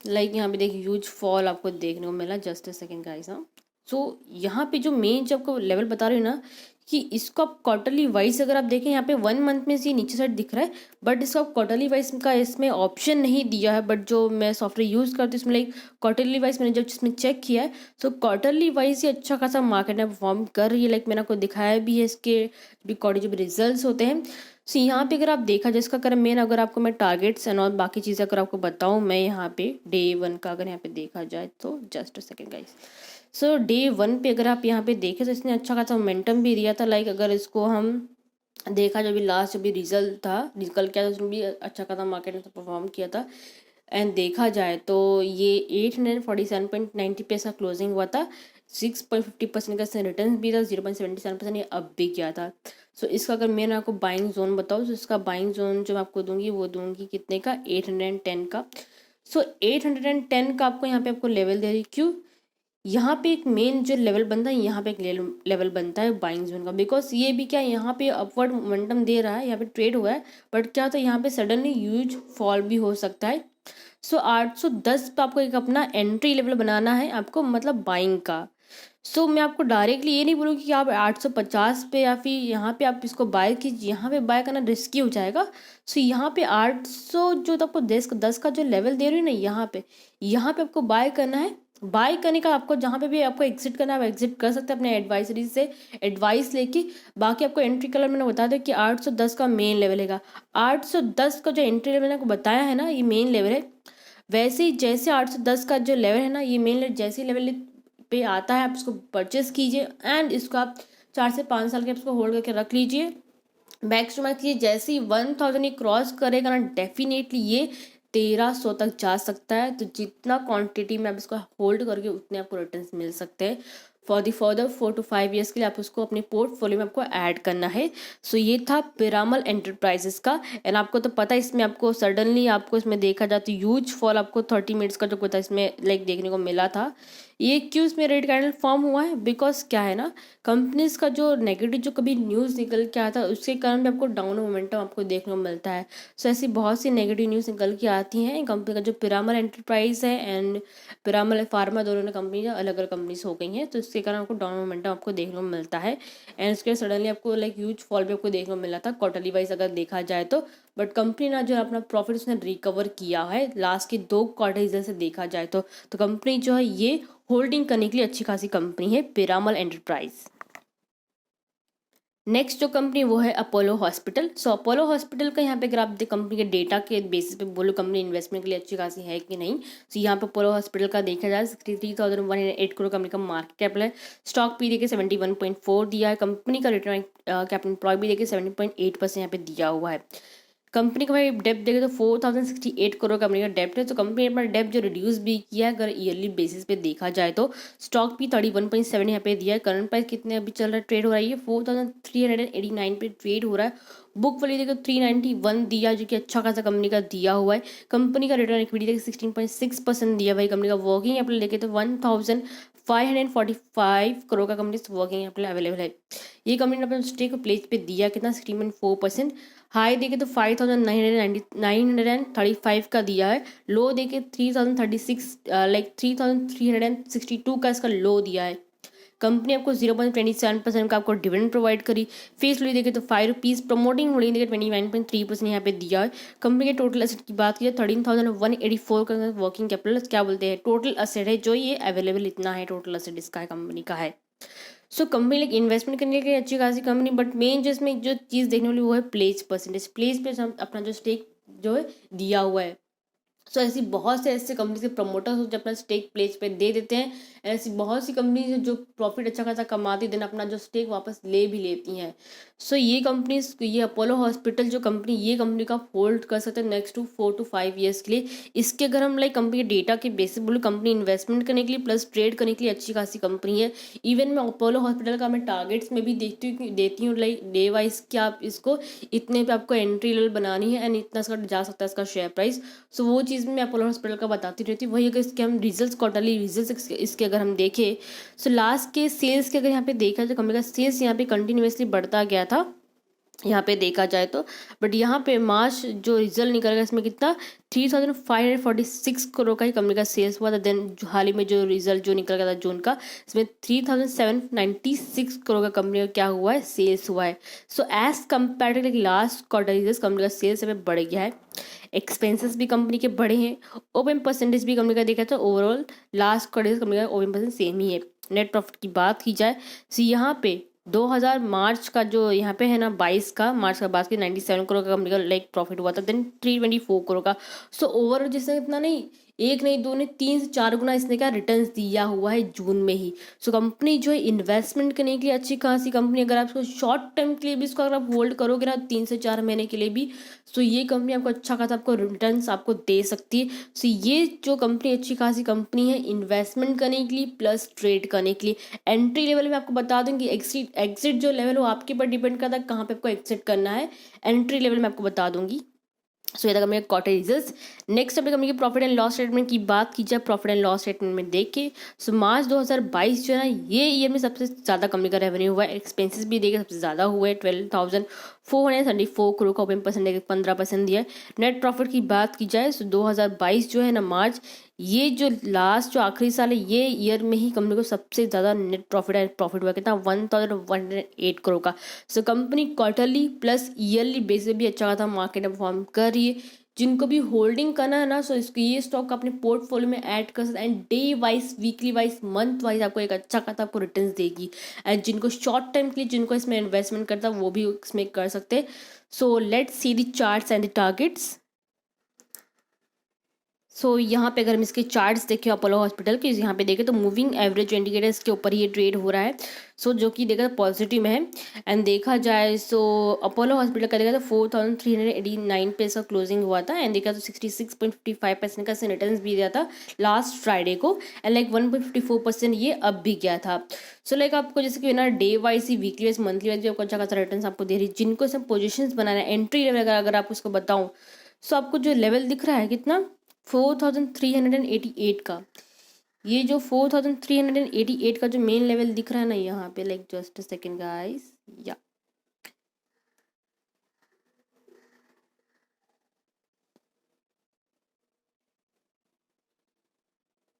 लाइक यहाँ पे देखिए ह्यूज फॉल आपको देखने को मिला। Just a second guys. हाँ, सो यहाँ पे जो मेन जो आपको लेवल बता रही हूँ ना, कि इसको आप क्वार्टरली वाइज अगर आप देखें, यहाँ पे 1 मंथ में से नीचे साइड दिख रहा है, बट इसको आप क्वार्टरली वाइज का इसमें ऑप्शन नहीं दिया है। बट जो मैं सॉफ्टवेयर यूज़ करती हूँ इसमें लाइक क्वार्टरली वाइज मैंने जब इसमें चेक किया है, तो क्वार्टरली वाइज ये अच्छा खासा मार्केट में परफॉर्म कर रही है। लाइक मैंने आपको दिखाया भी है इसके भी क्वार्टर जो भी रिजल्ट होते हैं। सो यहाँ पे अगर आप देखा जाए इसका अगर मेन अगर आपको मैं टारगेट्स एंड और बाकी चीज़ें अगर आपको बताऊँ, मैं यहाँ पे डे 1 का अगर यहाँ पे देखा जाए तो just a second guys. So day 1 पे अगर आप यहाँ पे देखें तो इसने अच्छा खासा मोमेंटम भी दिया था। लाइक अगर इसको हम देखा जब भी लास्ट जब भी रिजल्ट था निकल के आया तो उसमें भी अच्छा खासा मार्केट में परफॉर्म किया था। एंड देखा जाए तो ये 847.90 पे इसका क्लोजिंग हुआ था। 6.50% का इसने रिटर्न भी था, 0.77% ये अब भी किया था। सो इसका अगर मैं आपको बाइंग जोन बताऊँ तो इसका बाइंग जोन जो मैं आपको दूंगी वो दूंगी कितने का, 810 का। सो 810 का आपको यहाँ पे आपको लेवल दे रही। क्यों, यहाँ पे एक मेन जो लेवल बनता है, यहाँ पे एक लेवल बनता है बाइंग जोन का, बिकॉज ये भी क्या यहाँ पे अपवर्ड मोमेंटम दे रहा है, यहाँ पे ट्रेड हुआ है, बट क्या होता है यहाँ पे सडनली ह्यूज फॉल भी हो सकता है। सो 810 पे आपको एक अपना एंट्री लेवल बनाना है आपको, मतलब बाइंग का। सो मैं आपको डायरेक्टली ये नहीं बोलूँगी कि आप 850 पे या फिर यहाँ पे आप इसको बाय कीजिए, यहाँ पे बाय करना रिस्की हो जाएगा। सो यहाँ पे 800 जो तो आपको 10 का जो लेवल दे रही है ना, यहाँ पे आपको बाय करना है। बाय करने का आपको जहाँ पे भी आपको एग्जिट करना है आप एग्जिट कर सकते हैं अपने एडवाइजरी से एडवाइस लेके। बाकी आपको एंट्री कलर मैंने बता दिया कि 810 का मेन लेवल है। 810 का जो एंट्री लेवल मैंने आपको बताया है ना, ये मेन लेवल है। वैसे ही जैसे 810 का जो लेवल है ना, ये मेन लेवल जैसे लेवल पे आता है आप इसको परचेस कीजिए एंड इसको आप 4 से 5 साल के इसको होल्ड करके रख लीजिए। मैक्स टू मैक्स ये जैसे ही 1000 ये क्रॉस करेगा ना, डेफिनेटली ये 1300 तक जा सकता है। तो जितना क्वांटिटी में आप इसको होल्ड करके उतने आपको रिटर्न्स मिल सकते हैं। For the further 4 to 5 years के लिए आप उसको अपने पोर्टफोलियो में आपको ऐड करना है। सो ये था पिरामल एंटरप्राइजेस का। एंड आपको तो पता है इसमें आपको सडनली आपको इसमें देखा जाए तो ह्यूज फॉल आपको 30 मिनट्स का जो पता इसमें लाइक देखने को मिला था। ये क्यों इसमें रेड कैंडल फॉर्म हुआ है, बिकॉज क्या है ना, कंपनीज का जो नेगेटिव जो कभी न्यूज़ निकल के आता है उसके कारण भी आपको डाउन मोमेंटम आपको देखने को मिलता है। सो ऐसी बहुत सी नेगेटिव न्यूज़ निकल के आती हैं। कंपनी का जो पिरामल एंटरप्राइज है एंड पिरामल फार्मा दोनों ने कंपनी अलग अलग कंपनीज हो गई हैं, तो इसके कारण आपको डाउन मोमेंटम आपको देखने को मिलता है। एंड उसके सडनली आपको लाइक ह्यूज फॉल भी आपको देखने को मिला था क्वार्टरली वाइज अगर देखा जाए तो। बट कंपनी ना जो अपना प्रॉफिट उसने रिकवर किया है लास्ट के 2 क्वार्टर से देखा जाए तो कंपनी जो है ये होल्डिंग करने के लिए अच्छी खासी कंपनी है पिरामल एंटरप्राइज। नेक्स्ट जो कंपनी वो है अपोलो हॉस्पिटल। सो अपोलो हॉस्पिटल का यहाँ पे अगर आप कंपनी के डेटा के बेसिस पे बोलो कंपनी इन्वेस्टमेंट के लिए अच्छी खासी है कि नहीं। सो यहाँ पे अपोलो हॉस्पिटल का देखा जाए 63,108 करोड़ कंपनी का मार्केट कैपिटल है। स्टॉक पी देखिए 71.4 दिया है। कंपनी का रिटर्न कैपिटल एम्प्लॉय भी देखिए 70.8% यहाँ पे दिया हुआ है। कंपनी का भाई डेप्ट देखे तो 4068 करोड़ कंपनी का डेप्ट है। तो कंपनी ने अपना डेप्ट जो रिड्यूस भी किया है अगर ईयरली बेसिस पे देखा जाए तो। स्टॉक भी 31.7 यहाँ पे दिया है। करंट प्राइस कितने अभी चल रहा है, ट्रेड हो रहा है ये 4389 पे ट्रेड हो रहा है। बुक वैल्यू देखो 391 दिया जो कि अच्छा खासा कंपनी का दिया हुआ है। कंपनी का रिटर्न इक्विटी देखिए 16.6% दिया भाई। कंपनी का वर्किंग कैपिटल देखे तो 1545 करोड़ का कंपनी वर्किंग कैपिटल अवेलेबल है। ये कंपनी ने अपने स्टेक प्लेस पे दिया कितना 16.4%। हाई देखे तो 5935 का दिया है। लो देखे 3036 लाइक 3362 का इसका लो दिया है। कंपनी आपको 0.27% का आपको डिविडेंड प्रोवाइड करी। फेस वैल्यू देखें तो 5 रुपीज़, प्रमोटिंग होल्डिंग देखें 29.3% यहाँ पे दिया है। कंपनी के टोटल एसेट की बात की 13,184 का वर्किंग कैपिटल क्या बोलते हैं टोटल एसेट है जो ये अवेलेबल इतना है, टोटल एसेट इसका है कंपनी का है। सो कंपनी लाइक इन्वेस्टमेंट करने के लिए अच्छी खासी कंपनी, बट मेन जो इसमें जो चीज़ देखने वाली वो है प्लेस परसेंटेज। प्लेस पे हम अपना जो स्टेक जो है दिया हुआ है। सो ऐसी बहुत से ऐसे कंपनी के प्रमोटर्स जो अपना स्टेक प्लेस पे दे देते हैं। ऐसी बहुत सी कंपनी जो प्रॉफिट अच्छा खासा कमाती देन अपना जो स्टेक वापस ले भी लेती हैं। सो ये कंपनी, ये अपोलो हॉस्पिटल जो कंपनी, ये कंपनी का होल्ड कर सकते हैं नेक्स्ट 4 to 5 ईयर्स के लिए। इसके अगर हम लाइक कंपनी के डेटा के बेसिस बोलो, कंपनी इन्वेस्टमेंट करने के लिए प्लस ट्रेड करने के लिए अच्छी खासी कंपनी है। इवन मैं अपोलो हॉस्पिटल का मैं टारगेट्स में भी देती हूँ लाइक डे वाइज कि आप इसको इतने पे आपको एंट्री लेवल बनानी है एंड इतना इसका जा सकता है इसका शेयर प्राइस। सो वो चीज़ मैं अपोलो हॉस्पिटल का बताती रहती हूँ। वही अगर इसके हम रिजल्ट्स, क्वार्टरली रिजल्ट्स इसके अगर हम देखें, सो लास्ट के सेल्स के अगर यहाँ पे देखा जाए कंपनी का सेल्स यहाँ पे कंटिन्यूसली बढ़ता गया था यहाँ पे देखा जाए तो। बट यहाँ पे मार्च जो रिजल्ट निकलेगा इसमें कितना 3,546 करोड़ का ही कंपनी का सेल्स हुआ था। देन हाल ही में जो रिजल्ट जो निकल गया था जून का, इसमें 3,796 करोड़ का कंपनी का क्या हुआ है सेल्स हुआ है। So as compare to last quarter result company का सेल्स हमें बढ़ गया है। एक्सपेंसेस भी कंपनी के बढ़े हैं। ओपन परसेंटेज भी कंपनी का देखा तो ओवरऑल लास्ट क्वार्टर कंपनी का ओपन परसेंट सेम ही है। नेट प्रॉफिट की बात की जाए तो यहाँ पे 2000 मार्च का जो यहाँ पे है ना 22 का मार्च का बात की 97 करोड़ का कंपनी का लाइक प्रॉफिट हुआ था। देन 324 करोड़ का। सो ओवरऑल जिसने इतना नहीं, एक नहीं दो नहीं 3 से 4 गुना इसने क्या रिटर्न्स दिया हुआ है जून में ही। सो कंपनी जो है इन्वेस्टमेंट करने के लिए अच्छी खासी कंपनी, अगर आप इसको शॉर्ट टर्म के लिए भी इसको अगर आप होल्ड करोगे ना 3 से 4 महीने के लिए भी, सो ये कंपनी आपको अच्छा खासा आपको रिटर्न्स आपको दे सकती है। सो ये जो कंपनी अच्छी खासी कंपनी है इन्वेस्टमेंट करने के लिए प्लस ट्रेड करने के लिए। एंट्री लेवल में आपको बता दूं कि एग्जिट जो लेवल हो आपके ऊपर डिपेंड करता है कहाँ पे आपको एग्जिट करना है। एंट्री लेवल में आपको बता दूंगी। सो ये था कंपनी का क्वार्टर रिजल्ट्स। नेक्स्ट अपनी कंपनी की प्रॉफिट एंड लॉस स्टेटमेंट की बात की जाए, प्रॉफिट एंड लॉस स्टेटमेंट में देखिए सो मार्च 2022 जो है ना ये ईयर में सबसे ज़्यादा कंपनी का रेवेन्यू हुआ है। एक्सपेंसेस भी देखिए सबसे ज़्यादा हुआ है 12,474 करोड़ का, ओपन परसेंट 15% दिया है। नेट प्रॉफिट की बात की जाए सो 2022 जो है ना मार्च, ये जो लास्ट जो आखिरी साल है ये ईयर में ही कंपनी को सबसे ज़्यादा नेट प्रॉफिट हुआ कितना 1,108 करोड़ का। So company quarterly plus yearly basis भी अच्छा खासा मार्केट में परफॉर्म कर रही है। जिनको भी होल्डिंग करना है ना सो इसको ये स्टॉक अपने पोर्टफोलियो में ऐड कर सकते हैं and day wise, weekly wise, month wise आपको एक अच्छा खासा आपको रिटर्न्स देगी। एंड जिनको शॉर्ट टाइम के लिए जिनको इसमें इन्वेस्टमेंट करता है वो भी इसमें कर सकते हैं। So let's see the charts and the targets. So यहाँ पे अगर हम इसके चार्ट्स देखें अपोलो हॉस्पिटल के, यहाँ पे देखें तो मूविंग एवरेज इंडिकेटर्स के ऊपर ये ट्रेड हो रहा है। सो जो कि देखा पॉजिटिव में है। एंड देखा जाए सो अपोलो हॉस्पिटल का देखा तो 4,389 पे इसका क्लोजिंग हुआ था। एंड देखा तो 66.55% का रिटर्न भी दिया था लास्ट फ्राइडे को। एंड लाइक 1.54% ये अब भी गया था। सो लाइक आपको जैसे कि ना डे वाइज ही, वीकली वाइज, मंथली वाइज भी आपको अच्छा खासा रिटर्न आपको दे रही है। जिनको सब पोजिशन बनाना है एंट्री लेवल अगर आपको उसको बताऊँ सो आपको जो लेवल दिख रहा है कितना 4,388 का, ये जो 4,388 का जो मेन लेवल दिख रहा है ना यहाँ पे, like just a second guys, या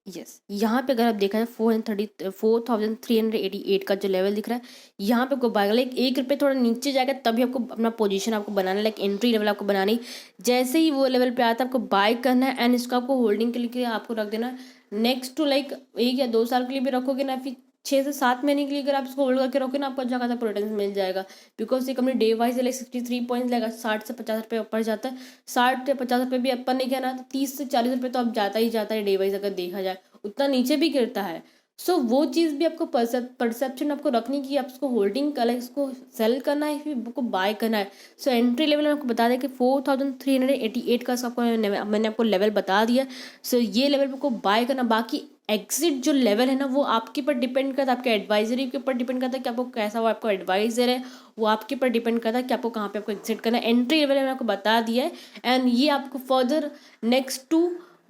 यस यहाँ पे अगर आप देखा जाए 4,388 का जो लेवल दिख रहा है यहाँ पे आपको बाय लाइक 1 रुपये थोड़ा नीचे जाएगा तभी आपको अपना पोजीशन आपको बनाना है, लाइक एंट्री लेवल आपको बनानी। जैसे ही वो लेवल पे आता है आपको बाय करना है एंड इसको आपको होल्डिंग के लिए आपको रख देना है। नेक्स्ट टू लाइक 1 या 2 साल के लिए भी रखोगे ना, फिर 6 से 7 महीने के लिए अगर आप इसको होल्ड करके रखोगे ना आपको अच्छा खासा रिटर्न मिल जाएगा। बिकॉज ये company day wise like 63 points लेगा, 60 से 50 रुपये ऊपर जाता है। 60 से 50 रुपये भी ऊपर नहीं गया ना तो 30 से 40 रुपये तो अब जाता ही जाता है डे वाइज अगर देखा जाए, उतना नीचे भी गिरता है। सो वो चीज़ भी आपको परसेप्शन आपको रखनी कि आप इसको होल्डिंग कर, इसको सेल करना है फिर आपको बाय करना है। सो एंट्री लेवल में आपको बता दें कि 4,388 का आपको मैंने आपको लेवल बता दिया। सो ये लेवल आपको बाय करना, बाकी एग्जिट जो लेवल है ना वो आपके ऊपर डिपेंड करता है, आपके एडवाइजरी के ऊपर डिपेंड करता है कि आपको कैसा वो आपको एडवाइजर है, वो आपके ऊपर डिपेंड करता है कि आपको कहाँ पे आपको एग्जिट करना है। एंट्री लेवल मैंने आपको बता दिया है एंड ये आपको फर्दर नेक्स्ट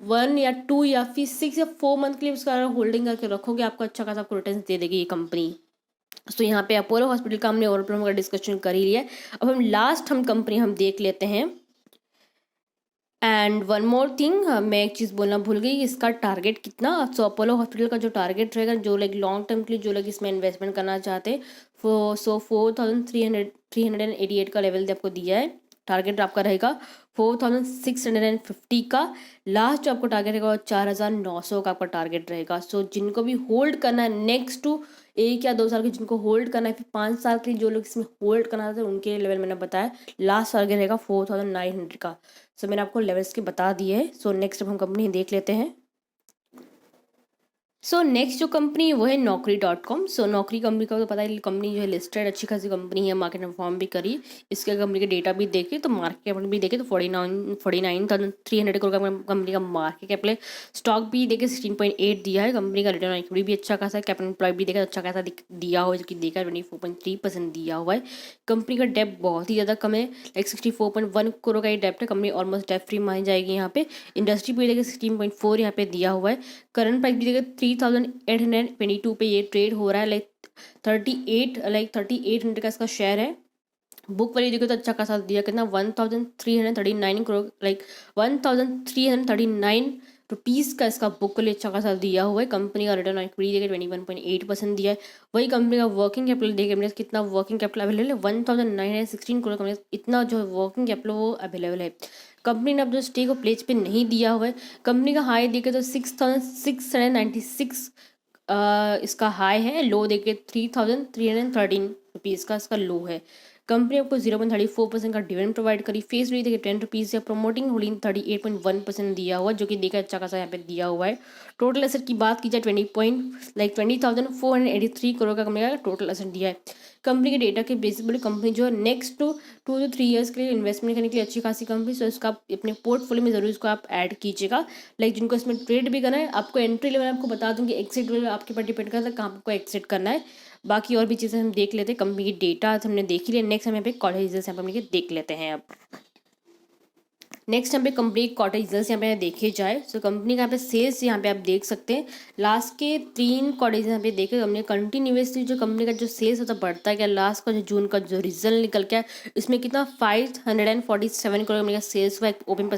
1 या 2 या फिर 6 या 4 मंथ के लिए उसका होल्डिंग करके रखोगे आपको अच्छा खासा आपको रिटर्न दे देगी ये कंपनी। तो यहाँ पे अपोलो हॉस्पिटल का हमने ओवरऑल का डिस्कशन कर ही लिया है। अब हम लास्ट कंपनी हम देख लेते हैं एंड वन मोर थिंग, मैं एक चीज़ बोलना भूल गई, इसका टारगेट कितना, सो अपोलो हॉस्पिटल का जो टारगेट रहेगा, जो लाइक लॉन्ग टर्म के लिए जो लोग इसमें इन्वेस्टमेंट करना चाहते हैं, सो 4,388 का लेवल आपको दिया है। टारगेट आपका रहेगा 4,650 का। लास्ट जो आपको टारगेट रहेगा वो 4,900 का आपका टारगेट रहेगा। सो जिनको भी होल्ड करना है नेक्स्ट टू 1 या 2 साल के, जिनको होल्ड करना है, फिर 5 साल के लिए जो लोग इसमें होल्ड करना चाहते हैं, उनके लेवल मैंने बताया लास्ट टारगेट रहेगा 4,900 का। सो मैंने आपको लेवल्स के बता दिए हैं। सो नेक्स्ट अब हम कंपनी देख लेते हैं। सो नेक्स्ट जो कंपनी है वो है Naukri.com। सो नौकरी कंपनी का तो पता है, कंपनी जो है लिस्टेड अच्छी खासी कंपनी है, मार्केट में फॉर्म भी करी। इसके कंपनी के डेटा भी देखे तो मार्केट कैपिटल भी देखे तो 49,300 करोड़ का कंपनी का मार्केट कैपिटल। स्टॉक भी देखे 16.8 दिया है। कंपनी का रिटर्न ऑन इक्विटी भी अच्छा खासा है। कैपिटल एम्प्लॉय भी देखा अच्छा खासा दिया हुआ है, जो कि देखा 24.3% दिया हुआ है। कंपनी का डेप बहुत ही ज़्यादा कम है, लाइक 64.1 करोड़ का ये डेप्ट है। कंपनी ऑलमोस्ट डेप फ्री मानी जाएगी यहाँ पे। इंडस्ट्री भी देखे 16.4 यहाँ पे दिया हुआ है। करंट प्राइस भी देखे 3,822 पे ये ट्रेड हो रहा है, लाइक 3,800 का इसका शेयर है। बुक वैल्यू देखो तो अच्छा खासा दिया, कितना 1,339 करोड़, लाइक 1,339 रुपीज़ का इसका बुक वैल्यू अच्छा खासा दिया हुआ है। कंपनी का रिटर्न ऑन इक्विटी देखे 21.8% दिया है। वही कंपनी का वर्किंग कैपिटल देखे मेरे कितना वर्किंग कैपिटल अवेलेबल है, 1,916 करोड़ का इतना जो वर्किंग कैपिटल वो अवेलेबल है। कंपनी ने अपने स्टे को प्लेज पे नहीं दिया हुआ है। कंपनी का हाई देखे तो 6,696 इसका हाई है। लो देखे 3,313 रुपीज़ का इसका लो है। कंपनी आपको 0.34% का डिविडेंड प्रोवाइड करी। फेस वैल्यू देखिए 10 रुपीज़ या प्रमोटिंग होल्डिंग 38.1% दिया हुआ है, जो कि देखा अच्छा खासा यहाँ पे दिया हुआ है। टोटल एसेट की बात की जाए 20,483 करोड़ का कंपनी का टोटल एसेट दिया है। कंपनी के डेटा के बेसिस पर कंपनी जो है नेक्स्ट 2 to 3 ईयर्स के लिए इन्वेस्टमेंट करने के लिए अच्छी खासी कंपनी, सो इसका आप अपने पोर्टफोलियो में जरूर इसको आप ऐड कीजिएगा। लाइक जिनको इसमें ट्रेड भी करना है, आपको एंट्री लेवल आपको बता दूंगी, एक्सिट लेवल आपके पर डिपेंड करता है कहाँ आपको एक्सिट करना है। बाकी और भी चीज़ें हम देख लेते हैं। कंपनी की डेटा हमने देख ही लिया। नेक्स्ट हम यहाँ पे कॉलेज रिजल्ट यहाँ पे देख लेते हैं। अब नेक्स्ट यहाँ पे कंपनी क्वार्टर रिजल्ट्स यहाँ पे देखे जाए, सो कंपनी का यहाँ पे सेल्स यहाँ पे आप देख सकते हैं। लास्ट के 3 क्वार्टर्स यहाँ पे देखे हमने कंटिन्यूसली जो कंपनी का जो सेल्स होता बढ़ता है क्या। लास्ट का जो जून का जो रिजल्ट निकल के इसमें कितना 547 करोड़ कंपनी का सेल्स हुआ। ओपन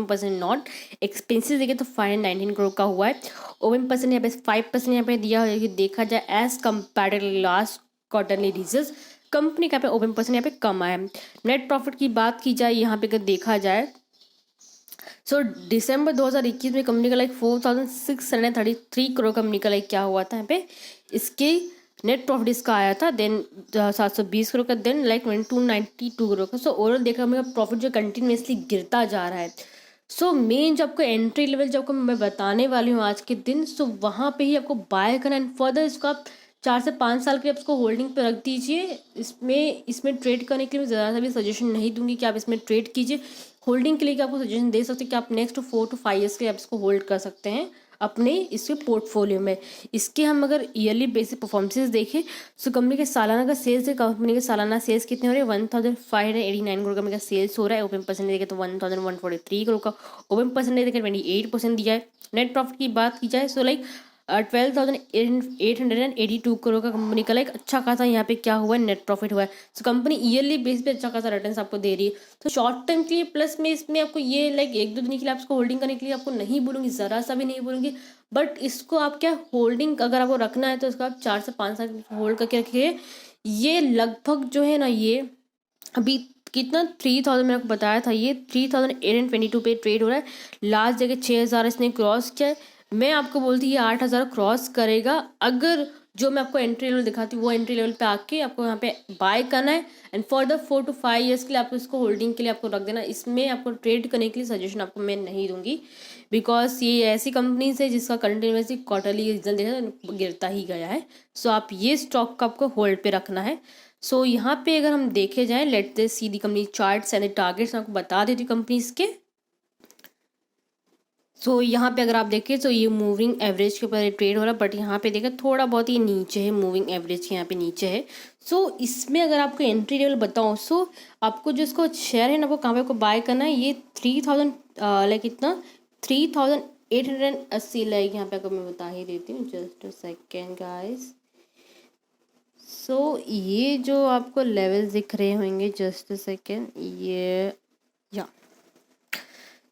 परसेंट नॉट एक्सपेंसिस देखे तो 519 करोड़ का हुआ है। ओपन परसेंट यहाँ पे 5% यहाँ पे दिया हुआ है। देखा जाए as compare last quarterly result, company का पे ओपन परसेंट यहाँ पे कम आया है। नेट प्रॉफिट की बात की जाए यहाँ पे अगर देखा जाए, सो दिसंबर 2021 में कंपनी का लाइक 4,633 करोड़ कंपनी का लाइक क्या हुआ था यहाँ पे, इसके नेट प्रॉफिट इसका आया था। देन 720 करोड़ का, देन लाइक 292 करोड़ का। सो ओवरऑल देखा मेरा प्रॉफिट जो कंटिन्यूसली गिरता जा रहा है। सो मेन जो आपको एंट्री लेवल जो आपको मैं बताने वाली हूँ आज के दिन, सो वहाँ पे ही आपको बाय करना एंड फर्दर इसको आप 4 से 5 साल के लिए उसको होल्डिंग पे रख दीजिए। इसमें ट्रेड करने के लिए मैं ज़्यादा सा भी सजेशन नहीं दूंगी कि आप इसमें ट्रेड कीजिए। होल्डिंग के लिए आपको सजेशन दे सकते हैं कि आप नेक्स्ट 4 to 5 ईयर्स के लिए आप इसको होल्ड कर सकते हैं अपने इसके पोर्टफोलियो में। इसके हम अगर ईयरली बेसिस परफॉर्मेंसेस देखें, सो कंपनी के सालाना का सेल्स है, कंपनी के सालाना सेल्स कितने हो रहे हैं 1,589 करोड़ कंपनी का सेल्स हो रहा है। ओपन परसेंट देखें तो 1,143 करोड़ का ओपन परसेंटेज देखें 28% दिया है। नेट प्रॉफिट की बात की जाए, सो लाइक 12,882 करोड़ का कंपनी का लाइक अच्छा खासा यहाँ पे क्या हुआ है नेट प्रॉफिट हुआ है। सो कंपनी ईयरली बेस पे अच्छा खासा रिटर्न आपको दे रही है। तो शॉर्ट टर्म के लिए प्लस में इसमें आपको ये लाइक 1-2 दिन के लिए आप इसको होल्डिंग करने के लिए आपको नहीं बोलूँगी, ज़रा सा भी नहीं बोलूँगी। बट इसको आप क्या होल्डिंग अगर आपको रखना है तो इसको आप 4 से 5 साल होल्ड करके रखिए। ये लगभग जो है ना, ये अभी कितना 3,000 मैंने आपको बताया था, ये 3,822 पे ट्रेड हो रहा है। लास्ट जगह 6,000 इसने क्रॉस किया है। मैं आपको बोलती ये 8,000 क्रॉस करेगा अगर जो मैं आपको एंट्री लेवल दिखाती हूँ वो एंट्री लेवल पे आके आपको यहाँ पे बाय करना है and for the 4 to 5 years के लिए आपको इसको होल्डिंग के लिए आपको रख देना। इसमें आपको ट्रेड करने के लिए सजेशन आपको मैं नहीं दूंगी, बिकॉज ये ऐसी कंपनीज है जिसका कंटिन्यूसली क्वार्टरली रिजल्ट देखा गिरता ही गया है। सो आप ये स्टॉक का आपको होल्ड पे रखना है। सो यहाँ पे अगर हम देखे जाएं, लेट से सी दी कंपनी चार्ट्स एंड टारगेट्स आपको बता देती हूँ कंपनीज के। सो यहाँ पे अगर आप देखें तो ये मूविंग एवरेज के ऊपर ट्रेड हो रहा है, बट यहाँ पे देखें थोड़ा बहुत ही नीचे है, मूविंग एवरेज के यहाँ पे नीचे है। सो इसमें अगर आपको एंट्री लेवल बताऊँ, सो आपको जो इसको शेयर है ना वो कहाँ पे आपको बाय करना है, ये 3,000 लाइक इतना 3,880 लाइक यहाँ पे आपको मैं बता ही देती हूँ, जस्ट अ सेकेंड गाइस। सो ये जो आपको लेवल दिख रहे होंगे, जस्ट अ सेकेंड, ये या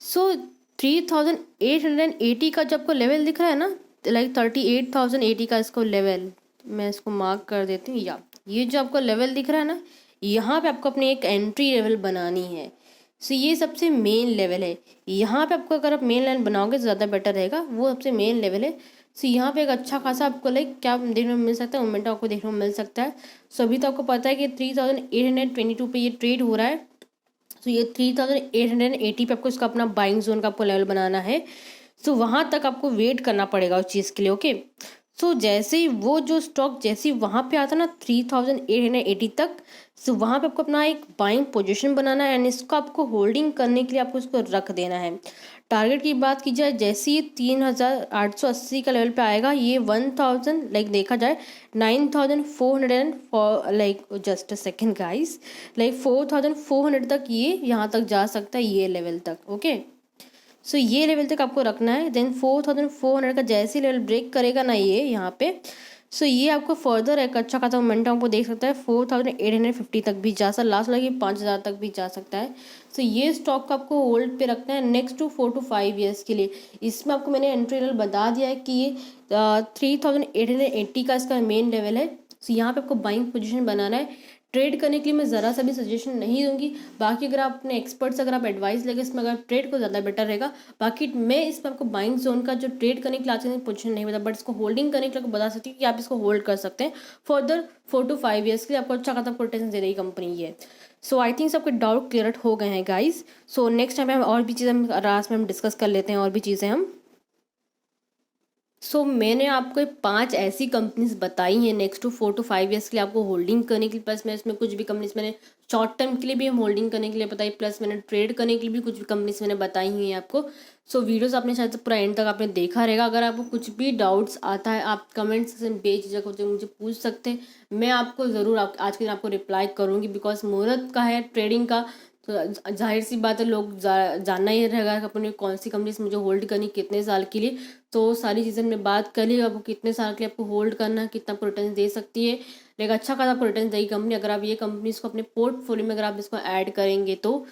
सो 3880 का जो आपको लेवल दिख रहा है ना, लाइक 38,080 का इसको लेवल, मैं इसको मार्क कर देती हूँ। या ये जो आपको लेवल दिख रहा है ना, यहाँ पे आपको अपनी एक एंट्री लेवल बनानी है। सो ये सबसे मेन लेवल है। यहाँ पे आपको अगर आप मेन लेवल बनाओगे तो ज़्यादा बेटर रहेगा, वो सबसे मेन लेवल है। सो यहाँ पे एक अच्छा खासा आपको लाइक क्या देखने को मिल सकता है, मोमेंटम आपको देखने को मिल सकता है। सो अभी तो आपको पता है कि 3822 पे ये ट्रेड हो रहा है। सो ये 3880 पे आपको इसका अपना बाइंग जोन का आपको लेवल बनाना है। सो वहाँ तक आपको वेट करना पड़ेगा उस चीज़ के लिए, ओके। सो जैसे ही वो जो स्टॉक जैसे ही वहाँ पे आता ना 3880 तक, सो वहाँ पे आपको अपना एक बाइंग पोजीशन बनाना है एंड इसको आपको होल्डिंग करने के लिए आपको इसको रख देना है। टारगेट की बात की जाए, जैसे ही 3880 का लेवल पे आएगा, ये 1000 लाइक देखा जाए 9400 like just a second guys, like 4400 तक ये यहाँ तक जा सकता है, ये लेवल तक, ओके। सो ये लेवल तक आपको रखना है। देन 4400 का जैसे ही लेवल ब्रेक करेगा ना ये यहाँ पे, सो ये आपको फर्दर एक अच्छा खासा मोमेंटम आपको देख सकता है 4850 तक भी जा सकता है, लास्ट लगे 5000 तक भी जा सकता है। सो ये स्टॉक को आपको होल्ड पे रखना है नेक्स्ट टू 4 to 5 ईयर्स के लिए। इसमें आपको मैंने एंट्री लेवल बता दिया है कि ये 3880 का इसका मेन लेवल है। सो यहाँ पे आपको बाइंग पोजीशन बनाना है। ट्रेड करने के लिए मैं ज़रा सा भी सजेशन नहीं दूंगी। बाकी अगर आप अपने एक्सपर्ट से अगर आप एडवाइस लेंगे इसमें, अगर ट्रेड को ज़्यादा बेटर रहेगा। बाकी मैं इसमें आपको बाइंग जोन का जो ट्रेड करने के लिए आज पोजीशन नहीं बता, बट इसको होल्डिंग करने के लिए बता सकती हूँ कि आप इसको होल्ड कर सकते हैं फर्दर 4 to 5 ईयर्स के लिए। आपको अच्छा खासा प्रोटेक्शन दे रही कंपनी ये। सो आई थिंक सबके डाउट क्लियर हो गए हैं गाइज। सो नेक्स्ट टाइम हम और भी चीज़ें हम रात में हम डिस्कस कर लेते हैं, और भी चीज़ें हम। सो मैंने आपको 5 ऐसी कंपनीज बताई हैं नेक्स्ट टू 4 to 5 ईयर्स के लिए आपको होल्डिंग करने के लिए। प्लस मैं इसमें कुछ भी कंपनीज मैंने शॉर्ट टर्म के लिए भी हम होल्डिंग करने के लिए बताई, प्लस मैंने ट्रेड करने के लिए भी कुछ भी कंपनीज मैंने बताई हुई हैं आपको। सो वीडियोस आपने शायद पूरा एंड तक आपने देखा रहेगा। अगर आपको कुछ भी डाउट्स आता है आप कमेंट सेक्शन बेझिझक होते मुझे पूछ सकते हैं। मैं आपको ज़रूर आज के दिन आपको रिप्लाई करूँगी, बिकॉज मुहूर्त का है ट्रेडिंग का, तो जाहिर सी बात है लोग जानना ही रहेगा कि अपने कौन सी कंपनी से मुझे होल्ड करनी कितने साल के लिए। तो सारी चीज़ें हमने बात कर ली, आपको कितने साल के लिए आपको होल्ड करना है, कितना आपको रिटर्न दे सकती है। लेकिन अच्छा खासा आपको रिटर्न देगी कंपनी अगर आप ये कंपनीज को अपने पोर्टफोलियो में अगर आप इसको ऐड करेंगे तो।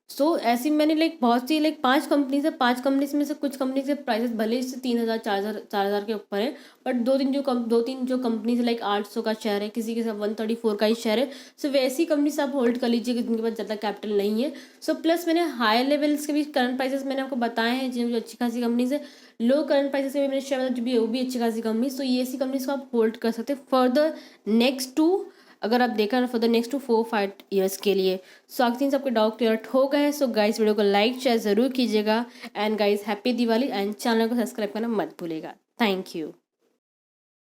सो ऐसी मैंने लाइक बहुत सी लाइक 5 कंपनीज है, 5 कंपनीज में से कुछ कंपनीज के प्राइसेस भले इससे 3000 4000 के ऊपर है, बट दो तीन जो कंपनीज लाइक 800 का शेयर है, किसी के साथ 134 का ही शेयर है। सो वैसी कंपनी से आप होल्ड कर लीजिए जिनके पास ज़्यादा कैपिटल नहीं है। सो प्लस मैंने हायर लेवल्स के भी करंट प्राइसेस मैंने आपको बताए हैं जो अच्छी खासी कंपनीज है। लो करंट प्राइसेस के भी मैंने शेयर जो भी है वो भी अच्छी खासी कंपनी। सो ये ऐसी कंपनीज को आप होल्ड कर सकते हैं फर्दर नेक्स्ट टू, अगर आप देखा ना for the next two 4-5 years के लिए। सो आई थिंक सबके डाउट क्लियर हो गए हैं। सो गाइस वीडियो को लाइक शेयर ज़रूर कीजिएगा and guys happy Diwali and channel को सब्सक्राइब करना मत भूलिएगा। Thank you.